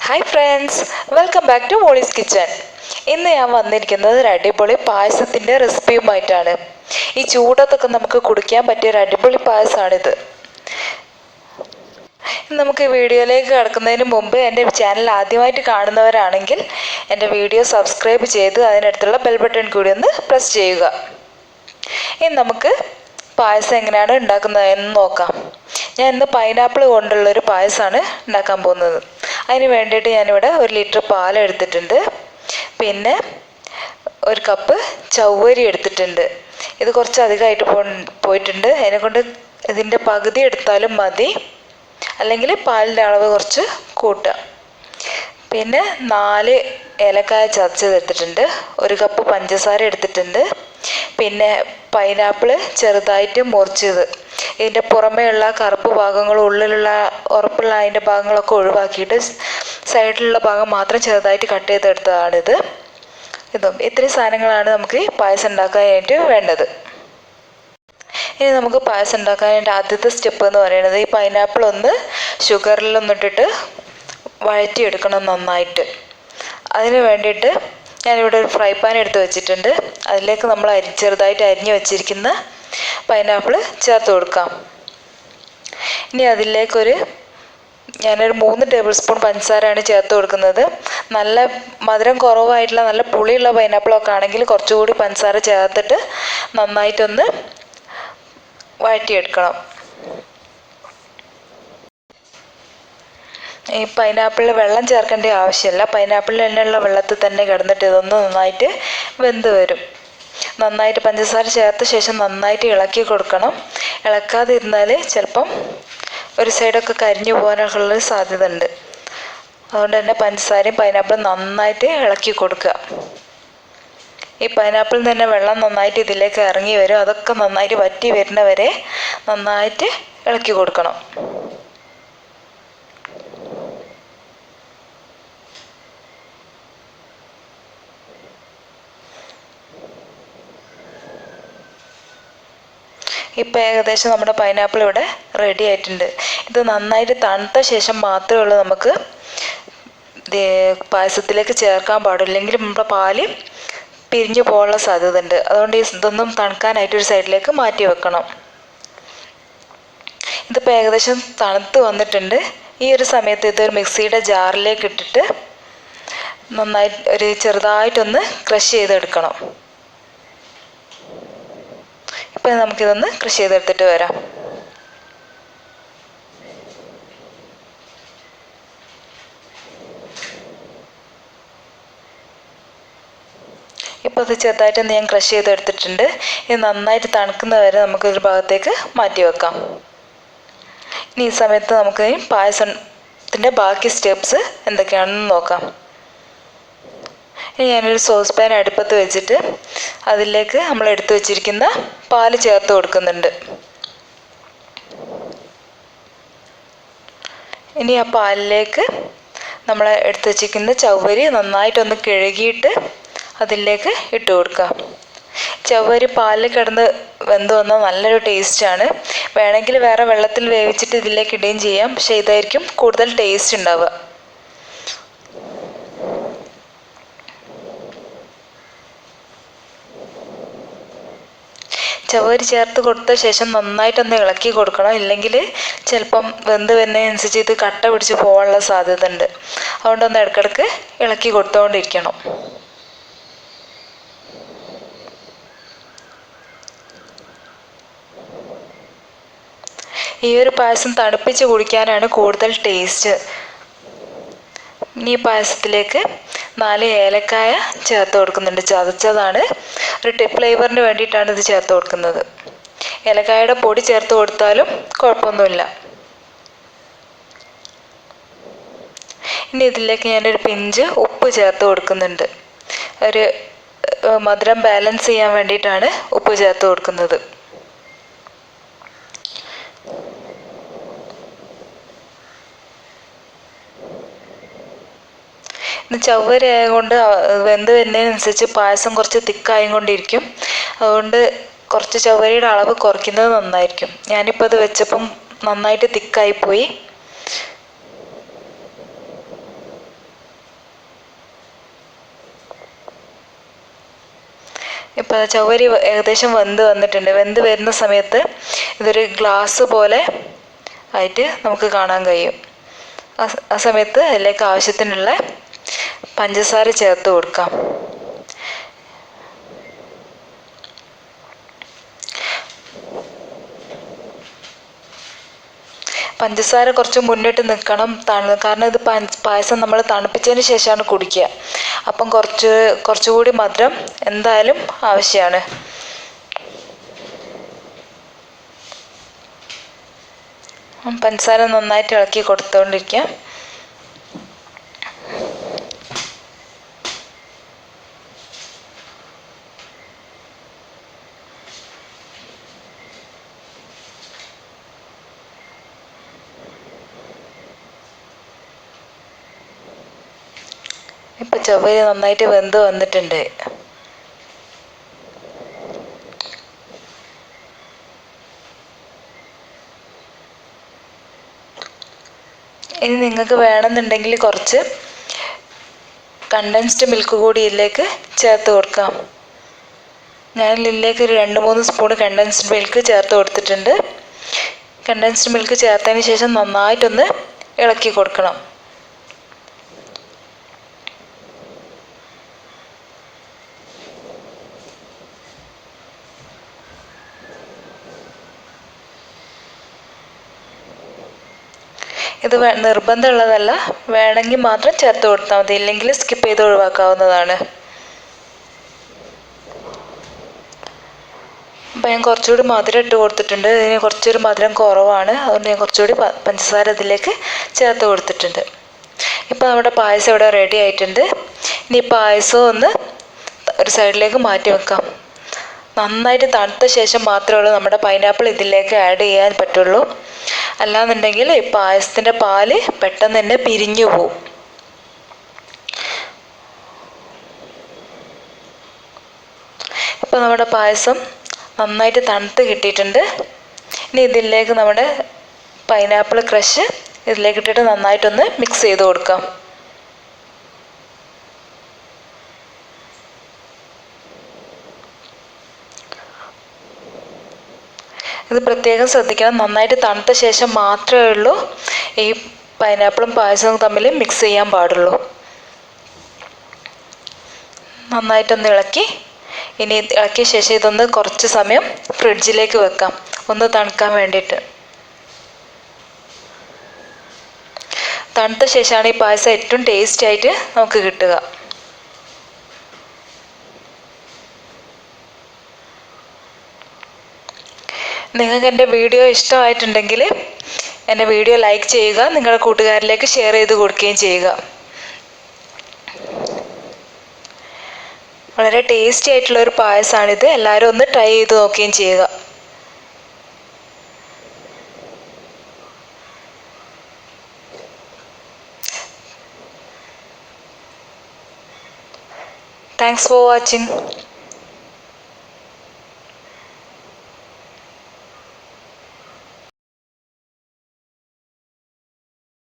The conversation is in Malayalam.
Hi friends, welcome back to Molly's kitchen. ഇന്ന് ഞാൻ വന്നിരിക്കുന്നത് ഒരു അടിപൊളി പായസത്തിൻ്റെ റെസിപ്പിയുമായിട്ടാണ്. ഈ ചൂടത്തൊക്കെ നമുക്ക് കുടിക്കാൻ പറ്റിയ ഒരു അടിപൊളി പായസമാണിത്. നമുക്ക് വീഡിയോയിലേക്ക് കടക്കുന്നതിന് മുമ്പ് എൻ്റെ ചാനൽ ആദ്യമായിട്ട് കാണുന്നവരാണെങ്കിൽ എൻ്റെ വീഡിയോ സബ്സ്ക്രൈബ് ചെയ്ത് അതിനടുത്തുള്ള ബെൽ ബട്ടൺ കൂടി ഒന്ന് പ്രസ് ചെയ്യുക. ഇനി നമുക്ക് പായസം എങ്ങനെയാണ് ഉണ്ടാക്കുന്നതെന്ന് നോക്കാം. ഞാൻ ഇന്ന് പൈനാപ്പിൾ കൊണ്ടുള്ളൊരു പായസമാണ് ഉണ്ടാക്കാൻ പോകുന്നത്. അതിന് വേണ്ടിയിട്ട് ഞാനിവിടെ 1 ലിറ്റർ പാൽ എടുത്തിട്ടുണ്ട്. പിന്നെ 1 കപ്പ് ചവ്വരി എടുത്തിട്ടുണ്ട്. ഇത് കുറച്ച് അധികമായിട്ട് പോയിട്ടുണ്ട്. അതിനെക്കൊണ്ട് ഇതിൻ്റെ പകുതി എടുത്താലും മതി, അല്ലെങ്കിൽ പാലിൻ്റെ അളവ് കുറച്ച് കൂട്ടുക. പിന്നെ 4 ഏലക്കായ ചതച്ചതെടുത്തിട്ടുണ്ട്. 1 കപ്പ് പഞ്ചസാര എടുത്തിട്ടുണ്ട്. പിന്നെ പൈനാപ്പിൾ ചെറുതായിട്ട് മുറിച്ചത്. ഇതിൻ്റെ പുറമേയുള്ള കറുപ്പ് ഭാഗങ്ങളും ഉള്ളിലുള്ള ഉറപ്പുള്ള അതിൻ്റെ ഭാഗങ്ങളൊക്കെ ഒഴിവാക്കിയിട്ട് സൈഡിലുള്ള ഭാഗം മാത്രം ചെറുതായിട്ട് കട്ട് ചെയ്തെടുത്തതാണിത്. ഇത്രയും സാധനങ്ങളാണ് നമുക്ക് ഈ പായസം ഉണ്ടാക്കാനായിട്ട് വേണ്ടത്. ഇനി നമുക്ക് പായസം ഉണ്ടാക്കാനായിട്ട് ആദ്യത്തെ സ്റ്റെപ്പ് എന്ന് പറയുന്നത് ഈ പൈനാപ്പിൾ ഒന്ന് ഷുഗറിലൊന്നിട്ടിട്ട് വഴറ്റിയെടുക്കണം നന്നായിട്ട്. അതിന് വേണ്ടിയിട്ട് ഞാനിവിടെ ഒരു ഫ്രൈ പാൻ എടുത്ത് വെച്ചിട്ടുണ്ട്. അതിലേക്ക് നമ്മൾ ചെറുതായിട്ട് അരിഞ്ഞ് വെച്ചിരിക്കുന്ന പൈനാപ്പിൾ ചേർത്ത് കൊടുക്കാം. ഇനി അതിലേക്കൊരു ഞാനൊരു 3 ടേബിൾ സ്പൂൺ പഞ്ചസാരയാണ് ചേർത്ത് കൊടുക്കുന്നത്. നല്ല മധുരം കുറവായിട്ടുള്ള നല്ല പുളിയുള്ള പൈനാപ്പിളൊക്കെ ആണെങ്കിൽ കുറച്ചുകൂടി പഞ്ചസാര ചേർത്തിട്ട് നന്നായിട്ടൊന്ന് വഴറ്റിയെടുക്കണം. ഈ പൈനാപ്പിളിൽ വെള്ളം ചേർക്കേണ്ട ആവശ്യമില്ല. പൈനാപ്പിളിൽ തന്നെയുള്ള വെള്ളത്തിൽ തന്നെ കിടന്നിട്ട് ഇതൊന്ന് നന്നായിട്ട് വെന്ത് വരും. നന്നായിട്ട് പഞ്ചസാര ചേർത്ത ശേഷം നന്നായിട്ട് ഇളക്കി കൊടുക്കണം. ഇളക്കാതിരുന്നാൽ ചിലപ്പം ഒരു സൈഡൊക്കെ കരിഞ്ഞു പോകാനൊക്കെ ഉള്ളൊരു സാധ്യത ഉണ്ട്. അതുകൊണ്ട് തന്നെ പഞ്ചസാരയും പൈനാപ്പിളും നന്നായിട്ട് ഇളക്കി കൊടുക്കുക. ഈ പൈനാപ്പിളിൽ തന്നെ വെള്ളം നന്നായിട്ട് ഇതിലേക്ക് ഇറങ്ങി വരും. അതൊക്കെ നന്നായിട്ട് വറ്റി വരുന്നവരെ നന്നായിട്ട് ഇളക്കി കൊടുക്കണം. ഇപ്പോൾ ഏകദേശം നമ്മുടെ പൈനാപ്പിൾ ഇവിടെ റെഡി ആയിട്ടുണ്ട്. ഇത് നന്നായിട്ട് തണുത്ത ശേഷം മാത്രമേ ഉള്ളൂ നമുക്ക് പായസത്തിലേക്ക് ചേർക്കാൻ പാടുള്ളൂ. ഇല്ലെങ്കിൽ നമ്മുടെ പാല് പിരിഞ്ഞു പോകാനുള്ള സാധ്യത ഉണ്ട്. അതുകൊണ്ട് ഇതൊന്നും തണുക്കാനായിട്ട് ഒരു സൈഡിലേക്ക് മാറ്റി വെക്കണം. ഇതിപ്പോൾ ഏകദേശം തണുത്ത് വന്നിട്ടുണ്ട്. ഈ ഒരു സമയത്ത് ഇതൊരു മിക്സിയുടെ ജാറിലേക്ക് ഇട്ടിട്ട് നന്നായിട്ട് ചെറുതായിട്ടൊന്ന് ക്രഷ് ചെയ്തെടുക്കണം. ഇപ്പം നമുക്കിതൊന്ന് കൃഷി ചെയ്തെടുത്തിട്ട് വരാം. ഇപ്പോൾ ഇത് ചെറുതായിട്ടൊന്ന് ഞാൻ ക്രഷ് ചെയ്തെടുത്തിട്ടുണ്ട്. ഇത് നന്നായിട്ട് തണുക്കുന്നവരെ നമുക്കൊരു ഭാഗത്തേക്ക് മാറ്റി വെക്കാം. ഇനി ഈ സമയത്ത് നമുക്ക് ഈ പായസത്തിൻ്റെ ബാക്കി സ്റ്റെപ്സ് എന്തൊക്കെയാണെന്ന് നോക്കാം. ഇനി ഞാനൊരു സോസ് പാൻ അടുപ്പത്ത് വെച്ചിട്ട് അതിലേക്ക് നമ്മൾ എടുത്തു വെച്ചിരിക്കുന്ന പാല് ചേർത്ത് കൊടുക്കുന്നുണ്ട്. ഇനി ആ പാലിലേക്ക് നമ്മൾ എടുത്തു വെച്ചിരിക്കുന്ന ചവ്വരി നന്നായിട്ടൊന്ന് കഴുകിയിട്ട് അതിലേക്ക് ഇട്ട് കൊടുക്കുക. ചവ്വരി പാലിൽ കിടന്ന് വെന്ത് വന്നാൽ നല്ലൊരു ടേസ്റ്റാണ്. വേണമെങ്കിൽ വേറെ വെള്ളത്തിൽ വേവിച്ചിട്ട് ഇതിലേക്ക് ഇടുകയും ചെയ്യാം. പക്ഷേ ഇതായിരിക്കും കൂടുതൽ ടേസ്റ്റ് ഉണ്ടാവുക. ചവ്വരി ചേർത്ത് കൊടുത്ത ശേഷം നന്നായിട്ടൊന്ന് ഇളക്കി കൊടുക്കണം. ഇല്ലെങ്കിൽ ചിലപ്പം വെന്ത് വരുന്നതിനനുസരിച്ച് ഇത് കട്ട പിടിച്ച് പോകാനുള്ള സാധ്യത ഉണ്ട്. അതുകൊണ്ടൊന്ന് ഇടയ്ക്കിടയ്ക്ക് ഇളക്കി കൊടുത്തുകൊണ്ടിരിക്കണം. ഈ ഒരു പായസം തണുപ്പിച്ച് കുടിക്കാനാണ് കൂടുതൽ ടേസ്റ്റ്. ഇനി ഈ പായസത്തിലേക്ക് 4 ഏലക്കായ ചേർത്ത് കൊടുക്കുന്നുണ്ട്. ചതച്ചതാണ്. ഒരു ഫ്ലേവറിന് വേണ്ടിയിട്ടാണ് ഇത് ചേർത്ത് കൊടുക്കുന്നത്. ഏലക്കായയുടെ പൊടി ചേർത്ത് കൊടുത്താലും കുഴപ്പമൊന്നുമില്ല. ഇനി ഇതിലേക്ക് ഞാനൊരു പിഞ്ച് ഉപ്പ് ചേർത്ത് കൊടുക്കുന്നുണ്ട്. ഒരു മധുരം ബാലൻസ് ചെയ്യാൻ വേണ്ടിയിട്ടാണ് ഉപ്പ് ചേർത്ത് കൊടുക്കുന്നത്. ചവ്വരി ആയതുകൊണ്ട് വെന്ത് വരുന്നതിനനുസരിച്ച് പായസം കുറച്ച് തിക്കായും കൊണ്ടിരിക്കും. അതുകൊണ്ട് കുറച്ച് ചവ്വരിയുടെ അളവ് കുറയ്ക്കുന്നത് നന്നായിരിക്കും. ഞാനിപ്പോൾ അത് വെച്ചപ്പം നന്നായിട്ട് തിക്കായിപ്പോയി. ഇപ്പോൾ ചവ്വരി ഏകദേശം വെന്ത് വന്നിട്ടുണ്ട്. വെന്ത് വരുന്ന സമയത്ത് ഇതൊരു ഗ്ലാസ് പോലെ ആയിട്ട് നമുക്ക് കാണാൻ കഴിയും. ആ സമയത്ത് അതിലേക്ക് ആവശ്യത്തിനുള്ള പഞ്ചസാര ചേർത്ത് കൊടുക്കാം. പഞ്ചസാര കുറച്ച് മുന്നിട്ട് നിൽക്കണം, കാരണം ഇത് പായസം നമ്മൾ തണുപ്പിച്ചതിന് ശേഷമാണ് കുടിക്കുക. അപ്പം കുറച്ചുകൂടി മധുരം എന്തായാലും ആവശ്യമാണ്. പഞ്ചസാര നന്നായിട്ട് ഇളക്കി കൊടുത്തുകൊണ്ടിരിക്കുക. ഇപ്പം ചവ്വരി നന്നായിട്ട് വെന്ത് വന്നിട്ടുണ്ട്. ഇനി നിങ്ങൾക്ക് വേണമെന്നുണ്ടെങ്കിൽ കുറച്ച് കണ്ടൻസ്ഡ് മിൽക്ക് കൂടി ഇതിലേക്ക് ചേർത്ത് കൊടുക്കാം. ഞാൻ ഇതിലേക്ക് ഒരു 2-3 സ്പൂൺ കണ്ടൻസ്ഡ് മിൽക്ക് ചേർത്ത് കൊടുത്തിട്ടുണ്ട്. കണ്ടൻസ്ഡ് മിൽക്ക് ചേർത്തതിന് ശേഷം നന്നായിട്ടൊന്ന് ഇളക്കി കൊടുക്കണം. ഇത് നിർബന്ധമുള്ളതല്ല, വേണമെങ്കിൽ മാത്രം ചേർത്ത് കൊടുത്താൽ മതി, ഇല്ലെങ്കിൽ സ്കിപ്പ് ചെയ്ത് ഒഴിവാക്കാവുന്നതാണ്. അപ്പം ഞാൻ കുറച്ചുകൂടി മധുരം ഇട്ട് കൊടുത്തിട്ടുണ്ട്. ഇതിന് കുറച്ചൊരു മധുരം കുറവാണ്, അതുകൊണ്ട് ഞാൻ കുറച്ചുകൂടി പഞ്ചസാര ഇതിലേക്ക് ചേർത്ത് കൊടുത്തിട്ടുണ്ട്. ഇപ്പോൾ നമ്മുടെ പായസം ഇവിടെ റെഡി ആയിട്ടുണ്ട്. ഇനി പായസം ഒന്ന് ഒരു സൈഡിലേക്ക് മാറ്റി വെക്കാം. നന്നായിട്ട് തണുത്ത ശേഷം മാത്രമേ ഉള്ളൂ നമ്മുടെ പൈനാപ്പിൾ ഇതിലേക്ക് ആഡ് ചെയ്യാൻ പറ്റുള്ളൂ. അല്ലാന്നുണ്ടെങ്കിൽ ഈ പായസത്തിൻ്റെ പാല് പെട്ടെന്ന് തന്നെ പിരിഞ്ഞു പോവും. ഇപ്പോൾ നമ്മുടെ പായസം നന്നായിട്ട് തണുത്ത് കിട്ടിയിട്ടുണ്ട്. ഇനി ഇതിലേക്ക് നമ്മുടെ പൈനാപ്പിൾ ക്രഷ് ഇതിലേക്ക് ഇട്ടിട്ട് നന്നായിട്ടൊന്ന് മിക്സ് ചെയ്ത് കൊടുക്കാം. ഇത് പ്രത്യേകം ശ്രദ്ധിക്കണം, നന്നായിട്ട് തണുത്ത ശേഷം മാത്രമേ ഉള്ളൂ ഈ പൈനാപ്പിളും പായസവും തമ്മിൽ മിക്സ് ചെയ്യാൻ പാടുള്ളൂ. നന്നായിട്ടൊന്ന് ഇളക്കി, ഇനി ഇളക്കിയ ശേഷം ഇതൊന്ന് കുറച്ച് സമയം ഫ്രിഡ്ജിലേക്ക് വെക്കാം, ഒന്ന് തണുക്കാൻ വേണ്ടിയിട്ട്. തണുത്ത ശേഷമാണ് ഈ പായസം ഏറ്റവും ടേസ്റ്റ് ആയിട്ട് നമുക്ക് കിട്ടുക. നിങ്ങൾക്ക് എൻ്റെ വീഡിയോ ഇഷ്ടമായിട്ടുണ്ടെങ്കിൽ എൻ്റെ വീഡിയോ ലൈക്ക് ചെയ്യുക, നിങ്ങളുടെ കൂട്ടുകാരിലേക്ക് ഷെയർ ചെയ്ത് കൊടുക്കുകയും ചെയ്യുക. വളരെ ടേസ്റ്റി ആയിട്ടുള്ളൊരു പായസമാണിത്. എല്ലാവരും ഒന്ന് ട്രൈ ചെയ്ത് നോക്കുകയും ചെയ്യുക. Thanks for watching.